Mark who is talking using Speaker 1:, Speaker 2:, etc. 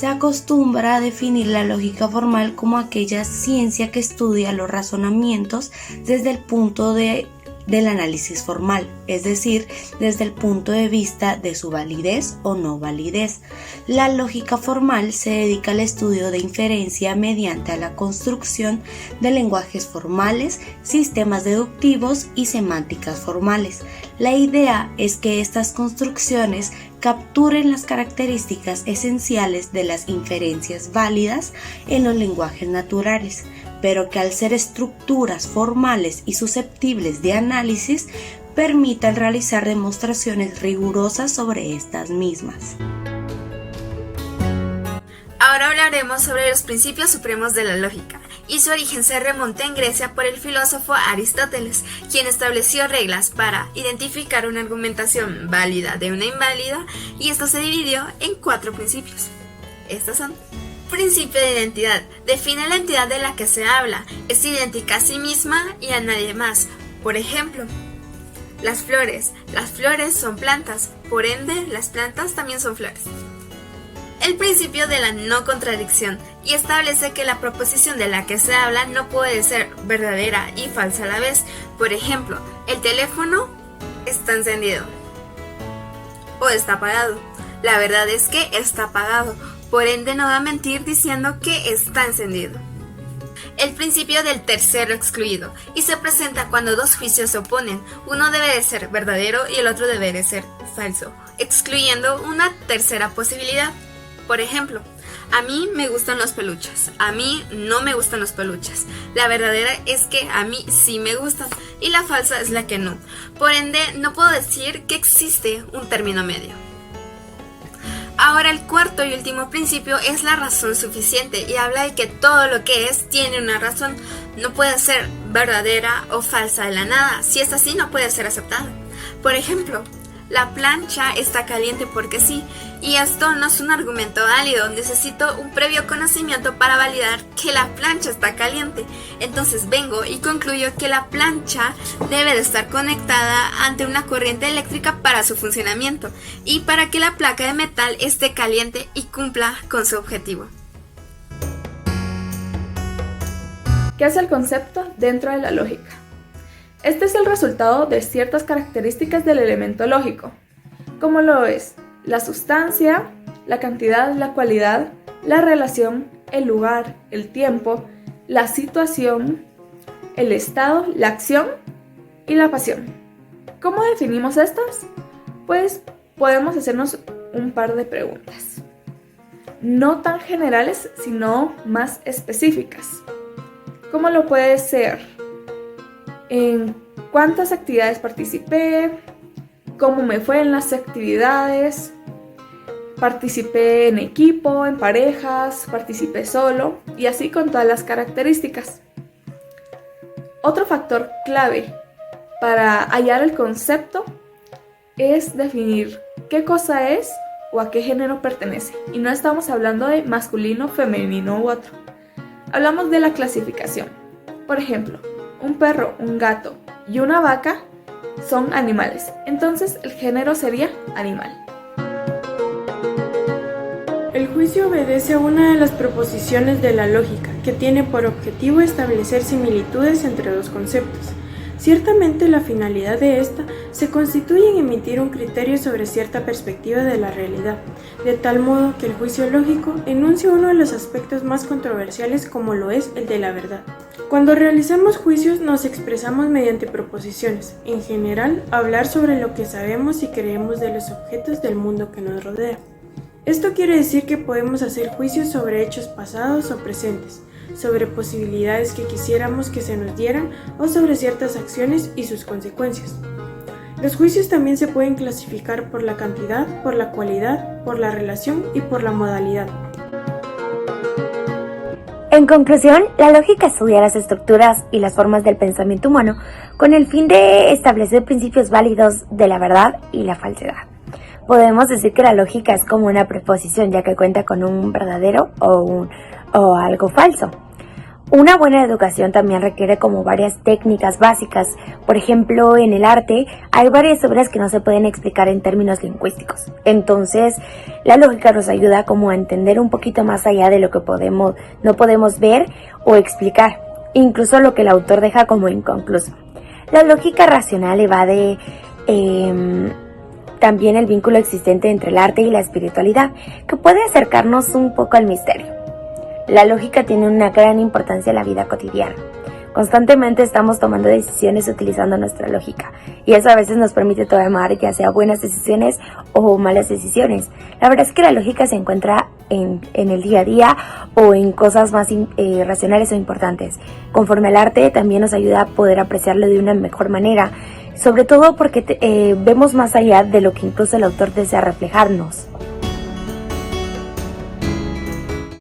Speaker 1: Se acostumbra a definir la lógica formal como aquella ciencia que estudia los razonamientos desde el punto del análisis formal, es decir, desde el punto de vista de su validez o no validez. La lógica formal se dedica al estudio de inferencia mediante a la construcción de lenguajes formales, sistemas deductivos y semánticas formales. La idea es que estas construcciones capturen las características esenciales de las inferencias válidas en los lenguajes naturales, pero que al ser estructuras formales y susceptibles de análisis, permitan realizar demostraciones rigurosas sobre estas mismas.
Speaker 2: Ahora hablaremos sobre los principios supremos de la lógica, y su origen se remonta en Grecia por el filósofo Aristóteles, quien estableció reglas para identificar una argumentación válida de una inválida, y esto se dividió en 4 principios. Estos son: principio de identidad. Define la entidad de la que se habla. Es idéntica a sí misma y a nadie más. Por ejemplo, las flores. Las flores son plantas. Por ende, las plantas también son flores. El principio de la no contradicción. Y establece que la proposición de la que se habla no puede ser verdadera y falsa a la vez. Por ejemplo, el teléfono está encendido o está apagado. La verdad es que está apagado. Por ende, no va a mentir diciendo que está encendido. El principio del tercero excluido, y se presenta cuando 2 juicios se oponen. Uno debe de ser verdadero y el otro debe de ser falso, excluyendo una tercera posibilidad. Por ejemplo, a mí me gustan los peluches, a mí no me gustan los peluches. La verdadera es que a mí sí me gustan y la falsa es la que no. Por ende, no puedo decir que existe un término medio. Ahora el cuarto y último principio es la razón suficiente y habla de que todo lo que es tiene una razón. No puede ser verdadera o falsa de la nada. Si es así, no puede ser aceptada. Por ejemplo, la plancha está caliente porque sí, y esto no es un argumento válido. Necesito un previo conocimiento para validar que la plancha está caliente. Entonces vengo y concluyo que la plancha debe de estar conectada ante una corriente eléctrica para su funcionamiento y para que la placa de metal esté caliente y cumpla con su objetivo.
Speaker 3: ¿Qué es el concepto dentro de la lógica? Este es el resultado de ciertas características del elemento lógico, como lo es la sustancia, la cantidad, la cualidad, la relación, el lugar, el tiempo, la situación, el estado, la acción y la pasión. ¿Cómo definimos estas? Pues podemos hacernos un par de preguntas, no tan generales, sino más específicas. ¿Cómo lo puede ser? ¿En cuántas actividades participé? ¿Cómo me fue en las actividades? ¿Participé en equipo, en parejas? ¿Participé solo? Y así con todas las características. Otro factor clave para hallar el concepto es definir qué cosa es o a qué género pertenece. Y no estamos hablando de masculino, femenino u otro. Hablamos de la clasificación. Por ejemplo, un perro, un gato y una vaca son animales. Entonces el género sería animal.
Speaker 4: El juicio obedece a una de las proposiciones de la lógica, que tiene por objetivo establecer similitudes entre 2 conceptos. Ciertamente la finalidad de esta se constituye en emitir un criterio sobre cierta perspectiva de la realidad, de tal modo que el juicio lógico enuncia uno de los aspectos más controversiales como lo es el de la verdad. Cuando realizamos juicios nos expresamos mediante proposiciones, en general hablar sobre lo que sabemos y creemos de los objetos del mundo que nos rodea. Esto quiere decir que podemos hacer juicios sobre hechos pasados o presentes, sobre posibilidades que quisiéramos que se nos dieran o sobre ciertas acciones y sus consecuencias. Los juicios también se pueden clasificar por la cantidad, por la cualidad, por la relación y por la modalidad.
Speaker 5: En conclusión, la lógica estudia las estructuras y las formas del pensamiento humano con el fin de establecer principios válidos de la verdad y la falsedad. Podemos decir que la lógica es como una preposición, ya que cuenta con un verdadero o algo falso. Una buena educación también requiere como varias técnicas básicas. Por ejemplo, en el arte hay varias obras que no se pueden explicar en términos lingüísticos. Entonces, la lógica nos ayuda como a entender un poquito más allá de lo que no podemos ver o explicar, incluso lo que el autor deja como inconcluso. La lógica racional evade también el vínculo existente entre el arte y la espiritualidad, que puede acercarnos un poco al misterio. La lógica tiene una gran importancia en la vida cotidiana. Constantemente estamos tomando decisiones utilizando nuestra lógica, y eso a veces nos permite tomar ya sea buenas decisiones o malas decisiones. La verdad es que la lógica se encuentra en el día a día o en cosas más racionales o importantes. Conforme al arte también nos ayuda a poder apreciarlo de una mejor manera, sobre todo porque vemos más allá de lo que incluso el autor desea reflejarnos.